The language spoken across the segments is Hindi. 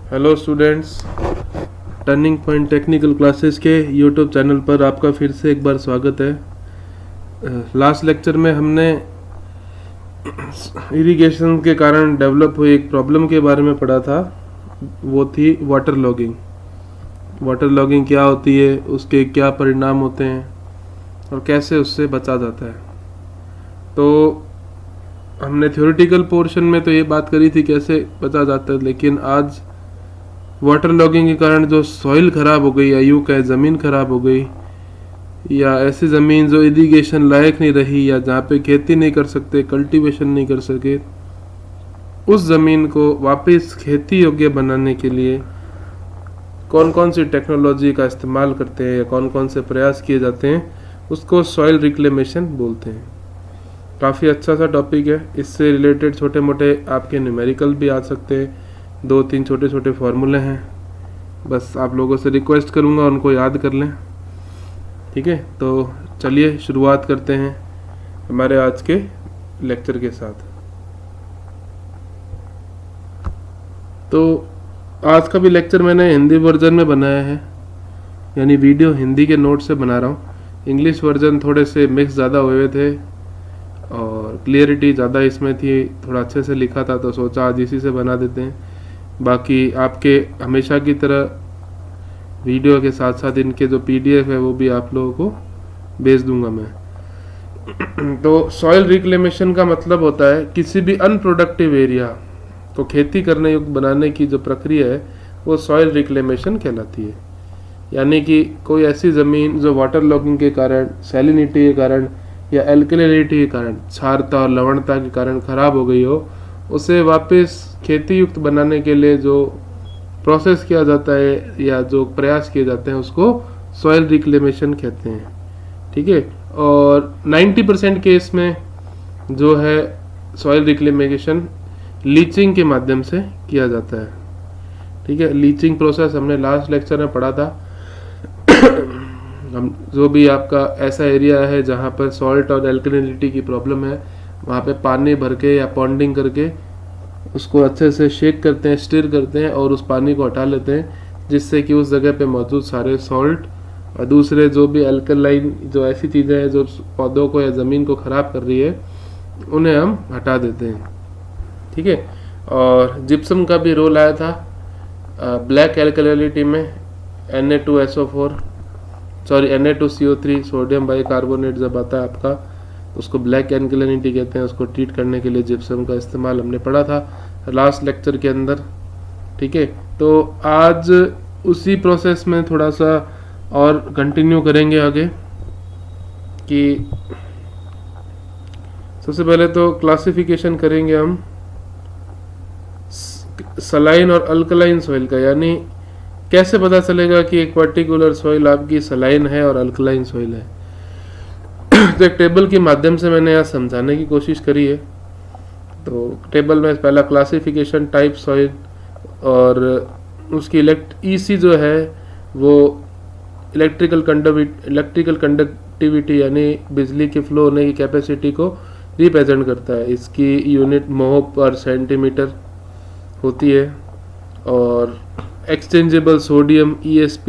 Hello students, turning point technical classes के यूट्यूब चैनल पर आपका फिर से एक बार स्वागत है। लास्ट लेक्चर में हमने इरिगेशन के कारण डेवलप हुई एक प्रॉब्लम के बारे में पढ़ा था। वो थी वाटर लॉगिंग। वाटर लॉगिंग क्या होती है, उसके क्या परिणाम होते हैं और कैसे उससे बचा जाता है। तो हमने थ्योरेटिकल पोर्शन में तो ये बात करी थी कैसे बचा जाता है, लेकिन आज वाटर लॉगिंग के कारण जो सॉइल ख़राब हो गई या यूँ कहे ज़मीन ख़राब हो गई, या ऐसी ज़मीन जो इरिगेशन लायक नहीं रही या जहाँ पे खेती नहीं कर सकते, कल्टीवेशन नहीं कर सके, उस ज़मीन को वापस खेती योग्य बनाने के लिए कौन कौन सी टेक्नोलॉजी का इस्तेमाल करते हैं या कौन कौन से प्रयास किए जाते हैं, उसको सॉइल रिक्लेमेशन बोलते हैं। काफ़ी अच्छा सा टॉपिक है। इससे रिलेटेड छोटे मोटे आपके न्यूमेरिकल भी आ सकते हैं, 2-3 छोटे छोटे फार्मूले हैं। बस आप लोगों से रिक्वेस्ट करूंगा उनको याद कर लें, ठीक है। तो चलिए शुरुआत करते हैं हमारे आज के लेक्चर के साथ। तो आज का भी लेक्चर मैंने हिंदी वर्जन में बनाया है, यानी वीडियो हिंदी के नोट से बना रहा हूँ। इंग्लिश वर्जन थोड़े से मिक्स ज़्यादा हुए थे और क्लियरिटी ज़्यादा इसमें थी, थोड़ा अच्छे से लिखा था, तो सोचा आज इसी से बना देते हैं। बाकी आपके हमेशा की तरह वीडियो के साथ साथ इनके जो PDF है वो भी आप लोगों को भेज दूंगा मैं। तो सॉइल रिक्लेमेशन का मतलब होता है किसी भी अनप्रोडक्टिव एरिया को खेती करने योग्य बनाने की जो प्रक्रिया है वो सॉइल रिक्लेमेशन कहलाती है। यानी कि कोई ऐसी ज़मीन जो वाटर लॉगिंग के कारण, सैलिनिटी के कारण या एल्कलिनिटी के कारण, क्षारता और लवणता के कारण ख़राब हो गई हो, उसे वापस खेती युक्त बनाने के लिए जो प्रोसेस किया जाता है या जो प्रयास किए जाते हैं उसको सॉइल रिक्लेमेशन कहते हैं, ठीक है। और 90% केस में जो है सॉइल रिक्लेमेशन लीचिंग के माध्यम से किया जाता है, ठीक है। लीचिंग प्रोसेस हमने लास्ट लेक्चर में पढ़ा था। हम जो भी आपका ऐसा एरिया है जहाँ पर सॉल्ट और एल्कलिनिटी की प्रॉब्लम है, वहाँ पे पानी भर के या पॉन्डिंग करके उसको अच्छे से शेक करते हैं, स्टिर करते हैं और उस पानी को हटा लेते हैं, जिससे कि उस जगह पे मौजूद सारे सॉल्ट और दूसरे जो भी अल्कलाइन जो ऐसी चीज़ें हैं जो पौधों को या ज़मीन को ख़राब कर रही है, उन्हें हम हटा देते हैं, ठीक है। और जिप्सम का भी रोल आया था ब्लैक एल्कलिनिटी में। Na2CO3 सोडियम बाइकार्बोनेट जब आता है आपका, तो उसको ब्लैक एल्कलिनिटी कहते हैं। उसको ट्रीट करने के लिए जिप्सम का इस्तेमाल हमने पढ़ा था लास्ट लेक्चर के अंदर, ठीक है। तो आज उसी प्रोसेस में थोड़ा सा और कंटिन्यू करेंगे आगे कि सबसे पहले तो क्लासिफिकेशन करेंगे हम सलाइन और अल्कलाइन सॉइल का, यानी कैसे पता चलेगा कि एक पर्टिकुलर सॉइल आपकी सलाइन है और अल्कलाइन सॉइल है। तो एक टेबल के माध्यम से मैंने यहाँ समझाने की कोशिश करी है। तो टेबल में पहला क्लासिफिकेशन टाइप सॉइल और उसकी EC जो है वो इलेक्ट्रिकल कंडक्टिविटी यानी बिजली के फ्लो होने की कैपेसिटी को रिप्रेजेंट करता है। इसकी यूनिट mho पर सेंटीमीटर होती है। और एक्सचेंजेबल सोडियम ESP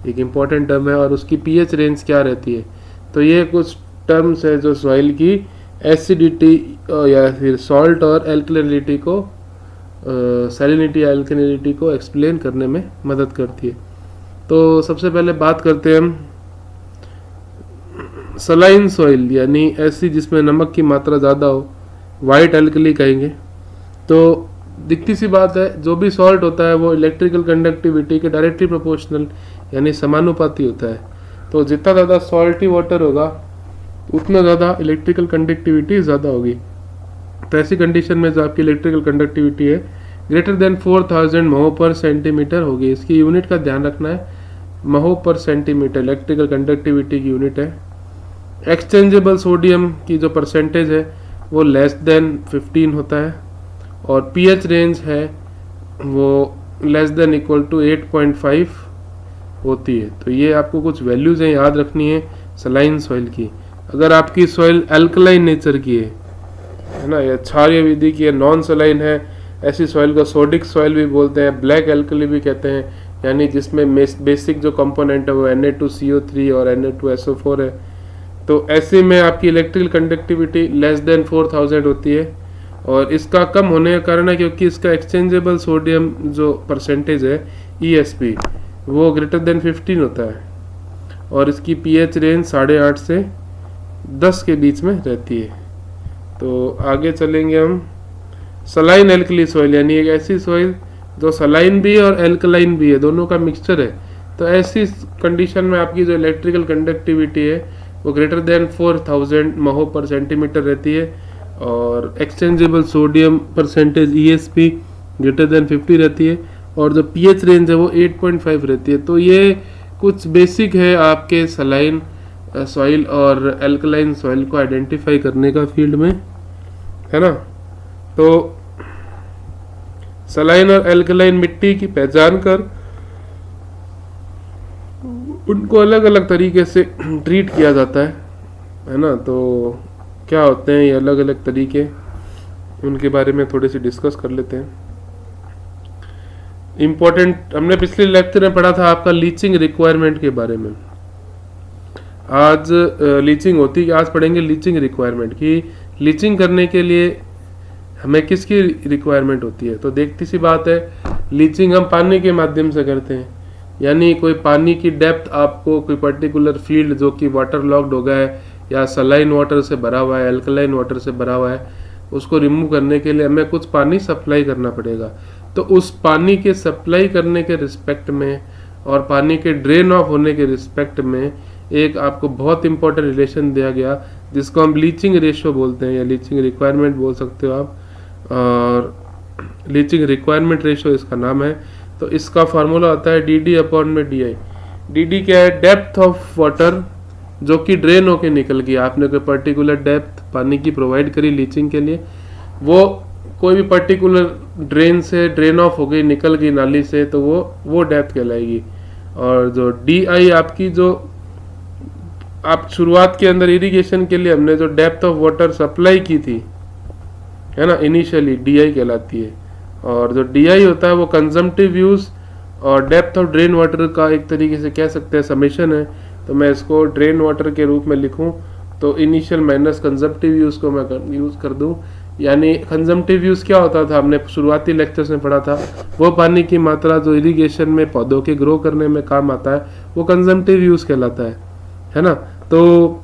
एक इम्पॉर्टेंट टर्म है, और उसकी pH रेंज क्या रहती है। तो ये कुछ टर्म्स है जो सॉइल की एसिडिटी या फिर सॉल्ट और एल्कलिनिटी को, सैलिनिटी या एल्कलिनिटी को एक्सप्लेन करने में मदद करती है। तो सबसे पहले बात करते हैं हम सलाइन सॉइल, यानी ऐसी जिसमें नमक की मात्रा ज़्यादा हो, वाइट एल्कली कहेंगे। तो दिखती सी बात है, जो भी सॉल्ट होता है वो इलेक्ट्रिकल कंडक्टिविटी के डायरेक्टली प्रोपोर्शनल यानी समानुपाती होता है। तो जितना ज़्यादा सॉल्टी वाटर होगा उतना ज़्यादा इलेक्ट्रिकल कंडक्टिविटी ज़्यादा होगी। तो ऐसी कंडीशन में जो आपकी इलेक्ट्रिकल कंडक्टिविटी है ग्रेटर देन 4000 mho पर सेंटीमीटर होगी। इसकी यूनिट का ध्यान रखना है, mho पर सेंटीमीटर इलेक्ट्रिकल कंडक्टिविटी की यूनिट है। एक्सचेंजेबल सोडियम की जो परसेंटेज है वो लेस देन 15 होता है, और pH रेंज है वो लेस देन इक्वल टू 8.5 होती है। तो ये आपको कुछ वैल्यूज़ हैं याद रखनी है सलाइन सॉइल की। अगर आपकी सॉइल अल्कलाइन नेचर की है ना, या क्षारीय विधि की है, नॉन सलाइन है, ऐसी सॉइल को सोडिक सॉइल भी बोलते हैं, ब्लैक एल्कली भी कहते हैं, यानी जिसमें बेसिक जो कंपोनेंट है वो Na2CO3 और Na2SO4 है। तो ऐसे में आपकी इलेक्ट्रिकल कंडक्टिविटी लेस देन 4000 होती है, और इसका कम होने का कारण है क्योंकि इसका एक्सचेंजेबल सोडियम जो परसेंटेज है ESP वो ग्रेटर देन 15 होता है, और इसकी pH रेंज 8.5 से 10 के बीच में रहती है। तो आगे चलेंगे हम। सलाइन एल्कली सॉइल, यानी एक ऐसी सॉइल जो सलाइन भी है और एल्कलाइन भी है, दोनों का मिक्सचर है। तो ऐसी कंडीशन में आपकी जो इलेक्ट्रिकल कंडक्टिविटी है वो ग्रेटर देन 4000 महो पर सेंटीमीटर रहती है, और exchangeable sodium percentage ESP greater than 50 रहती है, और जो pH रेंज है वो 8.5 रहती है। तो ये कुछ बेसिक है आपके सलाइन सॉइल और एल्कलाइन सॉइल को आइडेंटिफाई करने का फील्ड में, है ना। तो सलाइन और एल्कलाइन मिट्टी की पहचान कर उनको अलग अलग तरीके से ट्रीट किया जाता है ना। तो क्या होते हैं ये अलग अलग तरीके, उनके बारे में थोड़ी सी डिस्कस कर लेते हैं। इम्पोर्टेंट, हमने पिछले लेक्चर में पढ़ा था आपका लीचिंग रिक्वायरमेंट के बारे में। आज लीचिंग होती है, आज पढ़ेंगे लीचिंग रिक्वायरमेंट की लीचिंग करने के लिए हमें किसकी रिक्वायरमेंट होती है। तो देखती सी बात है, लीचिंग हम पानी के माध्यम से करते हैं, यानी कोई पानी की डेप्थ आपको कोई पर्टिकुलर फील्ड जो कि वाटर लॉक्ड हो गया है या सलाइन वाटर से भरा हुआ है, अल्कलाइन वाटर से भरा हुआ है, उसको रिमूव करने के लिए हमें कुछ पानी सप्लाई करना पड़ेगा। तो उस पानी के सप्लाई करने के रिस्पेक्ट में और पानी के ड्रेन ऑफ होने के रिस्पेक्ट में एक आपको बहुत इंपॉर्टेंट रिलेशन दिया गया, जिसको हम लीचिंग रेशियो बोलते हैं या लीचिंग रिक्वायरमेंट बोल सकते हो आप, और लीचिंग रिक्वायरमेंट रेशियो इसका नाम है। तो इसका फार्मूला होता है DD/DI। DD क्या है? डेप्थ ऑफ वाटर जो कि ड्रेन होके निकल गई। आपने कोई पर्टिकुलर डेप्थ पानी की प्रोवाइड करी लीचिंग के लिए, वो कोई भी पर्टिकुलर ड्रेन से ड्रेन ऑफ हो गई, निकल गई नाली से, तो वो डेप्थ कहलाएगी। और जो DI आपकी, जो आप शुरुआत के अंदर इरिगेशन के लिए हमने जो डेप्थ ऑफ वाटर सप्लाई की थी, है ना, इनिशियली, DI कहलाती है। और जो DI होता है वो कंजम्पटिव यूज और डेप्थ ऑफ ड्रेन वाटर का एक तरीके से कह सकते हैं समेशन है। तो मैं इसको ड्रेन वाटर के रूप में लिखूं तो इनिशियल माइनस कंजम्पटिव यूज को मैं यूज कर दूं। यानी कंजम्पटिव यूज क्या होता था, हमने शुरुआती लेक्चर्स में पढ़ा था, वो पानी की मात्रा जो इरिगेशन में पौधों के ग्रो करने में काम आता है, वो कंजम्पटिव यूज कहलाता है ना। तो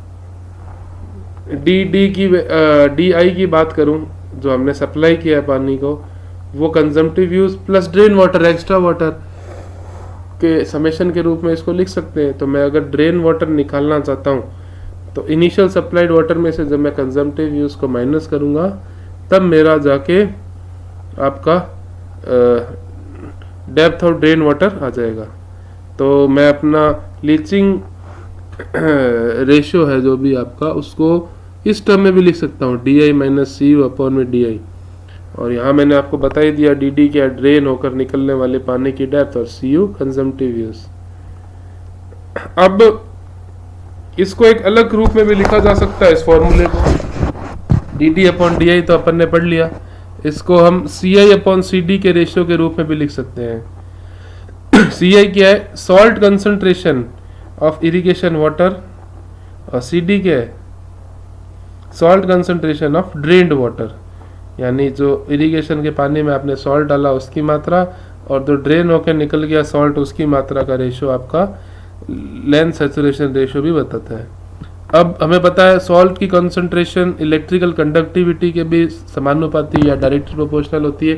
DI की बात करूं, जो हमने सप्लाई किया है पानी को, वो consumptive use plus drain water, extra water के समेशन के रूप में इसको लिख सकते हैं। तो मैं अगर ड्रेन वाटर निकालना चाहता हूँ तो इनिशियल सप्लाइड वाटर में से जब मैं कंजम्पटिव यूज को माइनस करूंगा, तब मेरा जाके आपका डेप्थ ऑफ ड्रेन वाटर आ जाएगा। तो मैं अपना लीचिंग रेशियो है जो भी आपका, उसको इस टर्म में भी लिख सकता हूँ, DI-CU/DI। और यहाँ मैंने आपको बता ही दिया DD क्या, ड्रेन होकर निकलने वाले पानी की डेप्थ, और CU कंजम्पटिव यूज। अब इसको एक अलग रूप में भी लिखा जा सकता है, इस फॉर्मूले को। DD/DI तो अपन ने पढ़ लिया, इसको हम CI/CD के रेशियो के रूप में भी लिख सकते हैं। CI क्या है? Salt concentration of irrigation water, और CD क्या है? Salt concentration of drained water, यानी जो इरिगेशन के पानी में आपने सॉल्ट डाला उसकी मात्रा, और जो ड्रेन होकर निकल गया सॉल्ट उसकी मात्रा का रेशियो आपका लेंथ सैचुरेशन रेशियो भी बताता है। अब हमें पता है सॉल्ट की कंसंट्रेशन इलेक्ट्रिकल कंडक्टिविटी के भी समानुपाती या डायरेक्टली प्रोपोर्शनल होती है।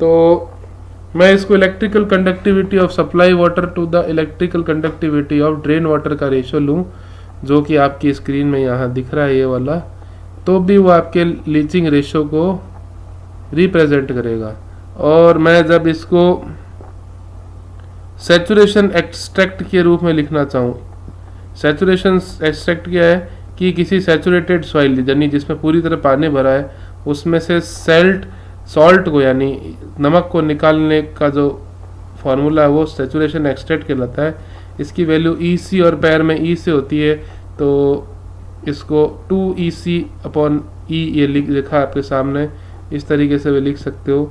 तो मैं इसको electrical conductivity of supply water to the electrical conductivity of drain water का रेशियो लूँ, जो कि आपकी स्क्रीन में यहाँ दिख रहा है ये वाला, तो भी वो आपके लीचिंग रेशियो को रिप्रेजेंट करेगा। और मैं जब इसको सैचुरेशन एक्सट्रैक्ट के रूप में लिखना चाहूँ, सैचुरेशन एक्सट्रैक्ट क्या है कि किसी सैचुरेटेड सॉइल, यानी जिसमें पूरी तरह पानी भरा है, उसमें से सॉल्ट को, यानी नमक को निकालने का जो फार्मूला है वो सैचुरेशन एक्सट्रैक्ट कहलाता है। इसकी वैल्यू EC और पैर में E से होती है, तो इसको 2EC/E ये लिखा आपके सामने, इस तरीके से भी लिख सकते हो।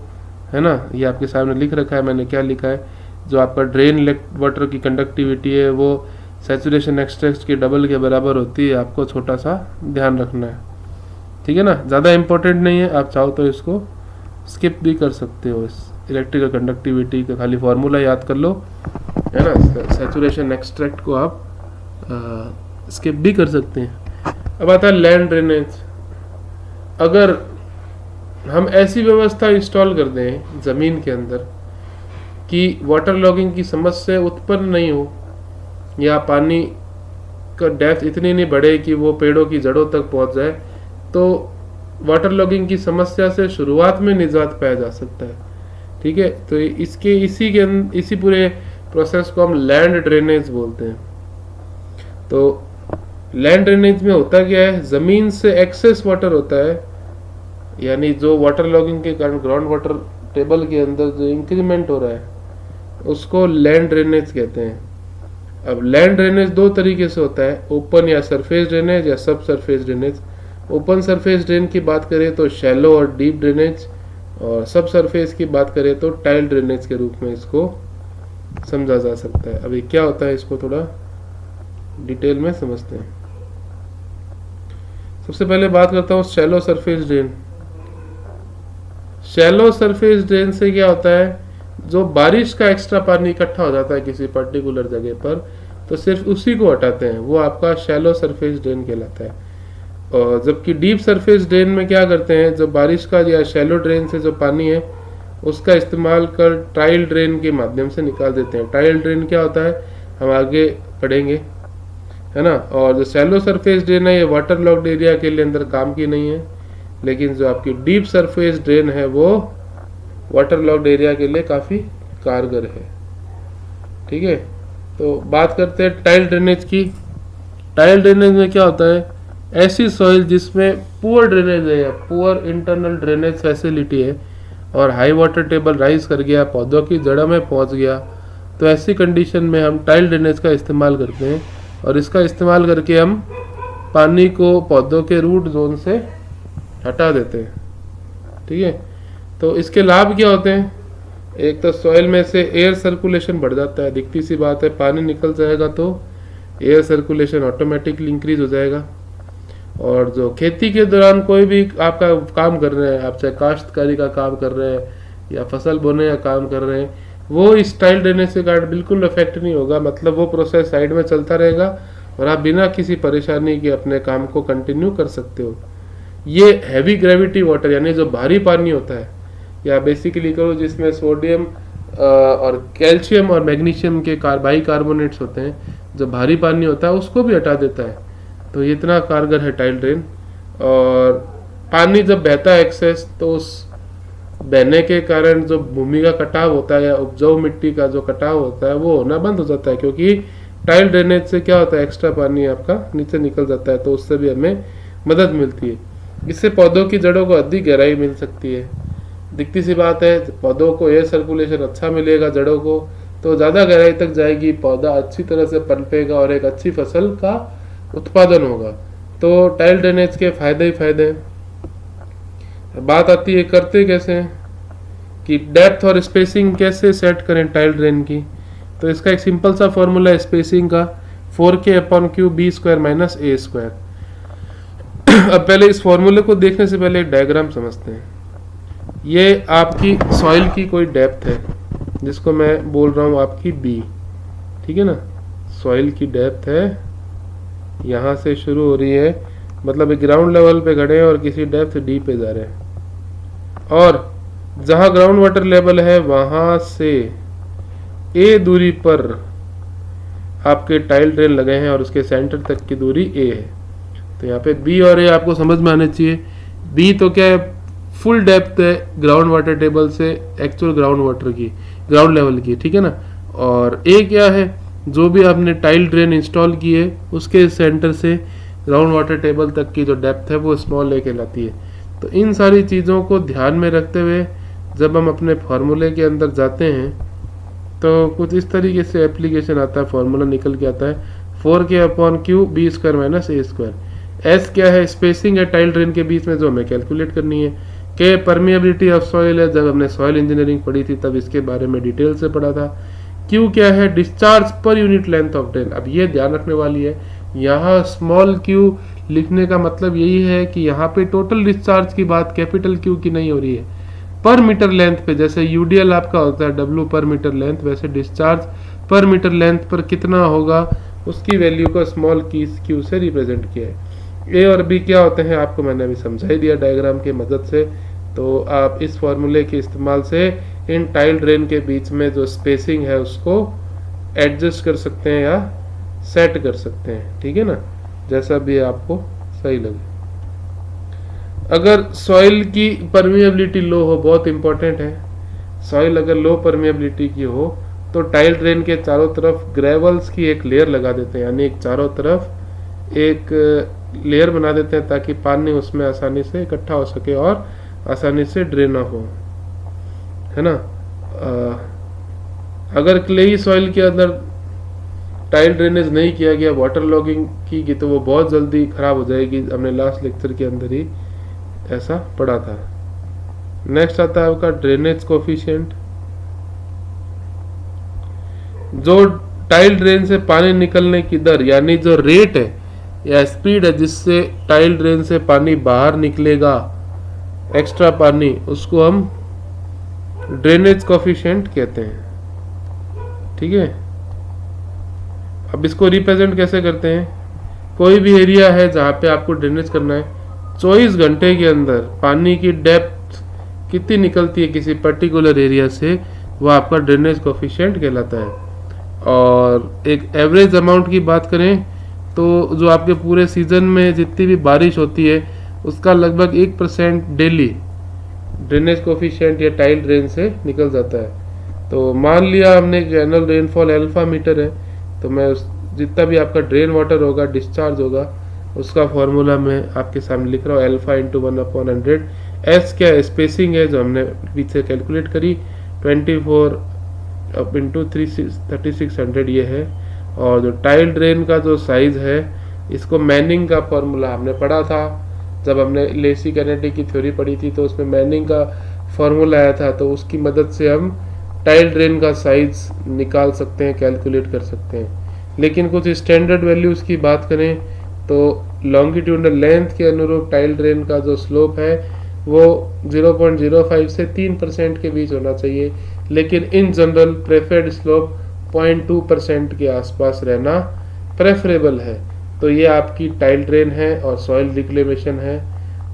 है ना, ये आपके सामने लिख रखा है, मैंने क्या लिखा है, जो आपका ड्रेन वाटर की कंडक्टिविटी है वो सैचुरेशन एक्सट्रैक्ट के डबल के बराबर होती है, आपको छोटा सा ध्यान रखना है, ठीक है ना, ज़्यादा इंपॉर्टेंट नहीं है, आप चाहो तो इसको स्किप भी कर सकते हो, इस इलेक्ट्रिकल कंडक्टिविटी का खाली फॉर्मूला याद कर लो, है ना, सैचुरेशन एक्सट्रैक्ट को आप स्किप भी कर सकते हैं। अब आता है लैंड ड्रेनेज। अगर हम ऐसी व्यवस्था इंस्टॉल कर दें ज़मीन के अंदर कि वाटर लॉगिंग की समस्या उत्पन्न नहीं हो, या पानी का डेप्थ इतनी नहीं बढ़े कि वो पेड़ों की जड़ों तक पहुंच जाए, तो वाटर लॉगिंग की समस्या से शुरुआत में निजात पाया जा सकता है, ठीक है। तो इसी पूरे प्रोसेस को हम लैंड ड्रेनेज बोलते हैं। तो लैंड ड्रेनेज में होता क्या है, ज़मीन से एक्सेस वाटर होता है, यानी जो वाटर लॉगिंग के कारण ग्राउंड वाटर टेबल के अंदर जो इंक्रीमेंट हो रहा है उसको लैंड ड्रेनेज कहते हैं। अब लैंड ड्रेनेज दो तरीके से होता है, ओपन या सरफेस ड्रेनेज या सब surface drainage. Open surface drain की बात करें तो शैलो और डीप ड्रेनेज, और सब सरफेस की बात करें तो टाइल ड्रेनेज के रूप में इसको समझा जा सकता है। अभी क्या होता है इसको थोड़ा डिटेल में समझते हैं। सबसे पहले बात करता हूँ shallow surface drain. Shallow surface drain से क्या होता है, जो बारिश का एक्स्ट्रा पानी इकट्ठा हो जाता है किसी पर्टिकुलर जगह पर, तो सिर्फ उसी को हटाते हैं, वो आपका शैलो सरफेस ड्रेन कहलाता है। और जबकि डीप सरफेस ड्रेन में क्या करते हैं, जो बारिश का या शैलो ड्रेन से जो पानी है उसका इस्तेमाल कर टाइल ड्रेन के माध्यम से निकाल देते हैं। टाइल ड्रेन क्या होता है हम आगे पढ़ेंगे, है ना। और जो शैलो सरफेस ड्रेन है ये वाटर लॉक्ड एरिया के लिए अंदर काम की नहीं है, लेकिन जो आपकी डीप सरफेस ड्रेन है वो वाटर लॉक्ड एरिया के लिए काफ़ी कारगर है, ठीक है। तो बात करते हैं टाइल ड्रेनेज की। टाइल ड्रेनेज में क्या होता है, ऐसी सॉइल जिसमें पुअर ड्रेनेज है या पुअर इंटरनल ड्रेनेज फैसिलिटी है और हाई वाटर टेबल राइज कर गया, पौधों की जड़ों में पहुंच गया, तो ऐसी कंडीशन में हम टाइल ड्रेनेज का इस्तेमाल करते हैं। और इसका इस्तेमाल करके हम पानी को पौधों के रूट जोन से हटा देते हैं, ठीक है। तो इसके लाभ क्या होते हैं, एक तो सॉइल में से एयर सर्कुलेशन बढ़ जाता है, दिखती सी बात है, पानी निकल जाएगा तो एयर सर्कुलेशन ऑटोमेटिकली इंक्रीज हो जाएगा। और जो खेती के दौरान कोई भी आपका काम कर रहे हैं, आप चाहे काश्तकारी का काम कर रहे हैं या फसल बोने का काम कर रहे हैं, वो इस टाइल ड्रेनेज के कारण बिल्कुल इफेक्ट नहीं होगा, मतलब वो प्रोसेस साइड में चलता रहेगा और आप बिना किसी परेशानी के अपने काम को कंटिन्यू कर सकते हो। ये हैवी ग्रेविटी वाटर यानी जो भारी पानी होता है, या बेसिकली कहो जिसमें सोडियम और कैल्शियम और मैग्नीशियम के बाइकार्बोनेट्स होते हैं, जो भारी पानी होता है उसको भी हटा देता है। तो ये इतना कारगर है टाइल ड्रेन। और पानी जब बहता है एक्सेस, तो उस बहने के कारण जो भूमि का कटाव होता है या उपजाऊ मिट्टी का जो कटाव होता है वो होना बंद हो जाता है, क्योंकि टाइल ड्रेनेज से क्या होता है एक्स्ट्रा पानी आपका नीचे निकल जाता है, तो उससे भी हमें मदद मिलती है। इससे पौधों की जड़ों को अधिक गहराई मिल सकती है, दिखती सी बात है, पौधों को एयर सर्कुलेशन अच्छा मिलेगा जड़ों को, तो ज़्यादा गहराई तक जाएगी, पौधा अच्छी तरह से पनपेगा और एक अच्छी फसल का उत्पादन होगा। तो टाइल ड्रेनेज के फायदे ही फायदे हैं। बात आती है करते कैसे हैं, कि डेप्थ और स्पेसिंग कैसे सेट करें टाइल ड्रेन की। तो इसका एक सिंपल सा फॉर्मूला है स्पेसिंग का, 4K/Q B² - A²। अब पहले इस फॉर्मूले को देखने से पहले एक डायग्राम समझते हैं। ये आपकी सॉइल की कोई डेप्थ है जिसको मैं बोल रहा हूँ आपकी B, ठीक है ना। सॉइल की डेप्थ है, यहाँ से शुरू हो रही है, मतलब ग्राउंड लेवल पे खड़े हैं और किसी डेप्थ D पे जा रहे हैं, और जहाँ ग्राउंड वाटर लेवल है वहाँ से A दूरी पर आपके टाइल ड्रेन लगे हैं और उसके सेंटर तक की दूरी A है। तो यहाँ पे B और A आपको समझ में आने चाहिए। B तो क्या है, फुल डेप्थ है ग्राउंड वाटर टेबल से एक्चुअल ग्राउंड लेवल की, ठीक है ना। और A क्या है, जो भी आपने टाइल ड्रेन इंस्टॉल की है उसके सेंटर से ग्राउंड वाटर टेबल तक की जो डेप्थ है वो स्मॉल A कहलाती है। तो इन सारी चीज़ों को ध्यान में रखते हुए जब हम अपने फार्मूले के अंदर जाते हैं तो कुछ इस तरीके से एप्लीकेशन आता है, फार्मूला निकल के आता है 4K/Q B² - A²। S क्या है, स्पेसिंग है टाइल ड्रेन के बीच में जो हमें कैलकुलेट करनी है। के परमिएबिलिटी ऑफ सॉइल है, जब हमने सॉइल इंजीनियरिंग पढ़ी थी तब इसके बारे में डिटेल से पढ़ा था। क्यू क्या है, discharge per unit length of drain. अब ये ध्यान रखने वाली है, यहाँ स्मॉल क्यू लिखने का मतलब यही है कि यहाँ पे टोटल डिस्चार्ज की बात कैपिटल क्यू की नहीं हो रही है, पर मीटर लेंथ पे। जैसे यूडीएल आपका होता है डब्ल्यू पर मीटर लेंथ, वैसे डिस्चार्ज पर मीटर लेंथ पर कितना होगा उसकी वैल्यू को स्मॉल क्यू से रिप्रेजेंट किया है। ए और बी क्या होते हैं आपको मैंने अभी समझा ही दिया डायग्राम की मदद से। तो आप इस फॉर्मूले के इस्तेमाल से इन टाइल ड्रेन के बीच में जो स्पेसिंग है उसको एडजस्ट कर सकते हैं या सेट कर सकते हैं, ठीक है ना, जैसा भी आपको सही लगे। अगर सॉइल की परमिएबिलिटी लो हो, बहुत इंपॉर्टेंट है, सॉइल अगर लो परमिएबिलिटी की हो तो टाइल ड्रेन के चारों तरफ ग्रेवल्स की एक लेयर लगा देते हैं, यानी एक चारों तरफ एक लेयर बना देते हैं ताकि पानी उसमें आसानी से इकट्ठा हो सके और आसानी से ड्रेन हो, है ना। अगर क्लेई सॉइल के अंदर टाइल ड्रेनेज नहीं किया गया, वाटर लॉगिंग की तो वो बहुत जल्दी खराब हो जाएगी। हमने लास्ट लेक्चर के अंदर ही ऐसा पढ़ा था। नेक्स्ट आता है आपका ड्रेनेज कोफिशिएंट। जो टाइल ड्रेन से पानी निकलने की दर यानी जो रेट है या स्पीड है जिससे टाइल ड्रेन से पानी बाहर निकलेगा, एक्स्ट्रा पानी, उसको हम ड्रेनेज कोफिशिएंट कहते हैं, ठीक है। अब इसको रिप्रेजेंट कैसे करते हैं, कोई भी एरिया है जहाँ पे आपको ड्रेनेज करना है, 24 घंटे के अंदर पानी की डेप्थ कितनी निकलती है किसी पर्टिकुलर एरिया से, वो आपका ड्रेनेज कोफिशिएंट कहलाता है। और एक एवरेज अमाउंट की बात करें तो जो आपके पूरे सीजन में जितनी भी बारिश होती है उसका लगभग 1% डेली ड्रेनेज कोफिशिएंट या टाइल ड्रेन से निकल जाता है। तो मान लिया हमने एनुअल रेनफॉल अल्फा मीटर है, तो मैं जितना भी आपका ड्रेन वाटर होगा, डिस्चार्ज होगा, उसका फॉर्मूला मैं आपके सामने लिख रहा हूँ, अल्फा इंटू 1/100। एस क्या है, स्पेसिंग है जो हमने पीछे कैलकुलेट करी, 24 इंटू 3600 ये है। और जो टाइल ड्रेन का जो साइज है, इसको मैनिंग का फॉर्मूला हमने पढ़ा था जब हमने लेसी कैनेडी की थ्योरी पढ़ी थी, तो उसमें मैनिंग का फॉर्मूला आया था, तो उसकी मदद से हम टाइल ड्रेन का साइज निकाल सकते हैं, कैलकुलेट कर सकते हैं। लेकिन कुछ स्टैंडर्ड वैल्यूज की बात करें तो लॉन्गिट्यूडनल लेंथ के अनुरूप टाइल ड्रेन का जो स्लोप है वो 0.05 से 3% के बीच होना चाहिए, लेकिन इन जनरल प्रेफर्ड स्लोप 0.2% के आसपास रहना प्रेफरेबल है। तो ये आपकी टाइल ड्रेन है और सॉइल रिक्लेमेशन है,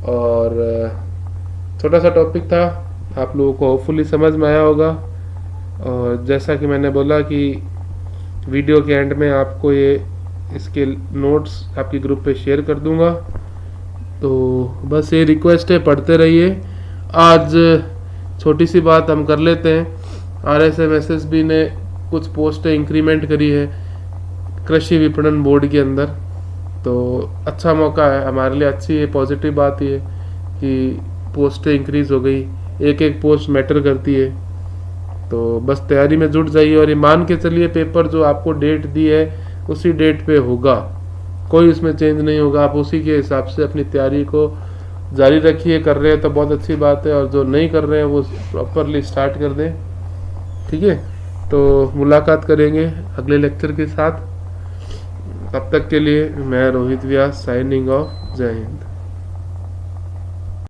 और छोटा सा टॉपिक था, आप लोगों को होपफुली समझ में आया होगा। और जैसा कि मैंने बोला कि वीडियो के एंड में आपको ये इसके नोट्स आपके ग्रुप पे शेयर कर दूंगा, तो बस ये रिक्वेस्ट है, पढ़ते रहिए। आज छोटी सी बात हम कर लेते हैं, RSMSSB ने कुछ पोस्टें इंक्रीमेंट करी है कृषि विपणन बोर्ड के अंदर, तो अच्छा मौका है हमारे लिए, अच्छी है, पॉजिटिव बात ये कि पोस्टें इंक्रीज हो गई, एक एक पोस्ट मैटर करती है। तो बस तैयारी में जुट जाइए और ये मान के चलिए पेपर जो आपको डेट दी है उसी डेट पे होगा, कोई उसमें चेंज नहीं होगा। आप उसी के हिसाब से अपनी तैयारी को जारी रखिए, कर रहे हैं तो बहुत अच्छी बात है, और जो नहीं कर रहे हैं वो प्रॉपरली स्टार्ट कर दें, ठीक है। तो मुलाकात करेंगे अगले लेक्चर के साथ, तब तक के लिए मैं रोहित व्यास साइनिंग ऑफ। जय हिंद।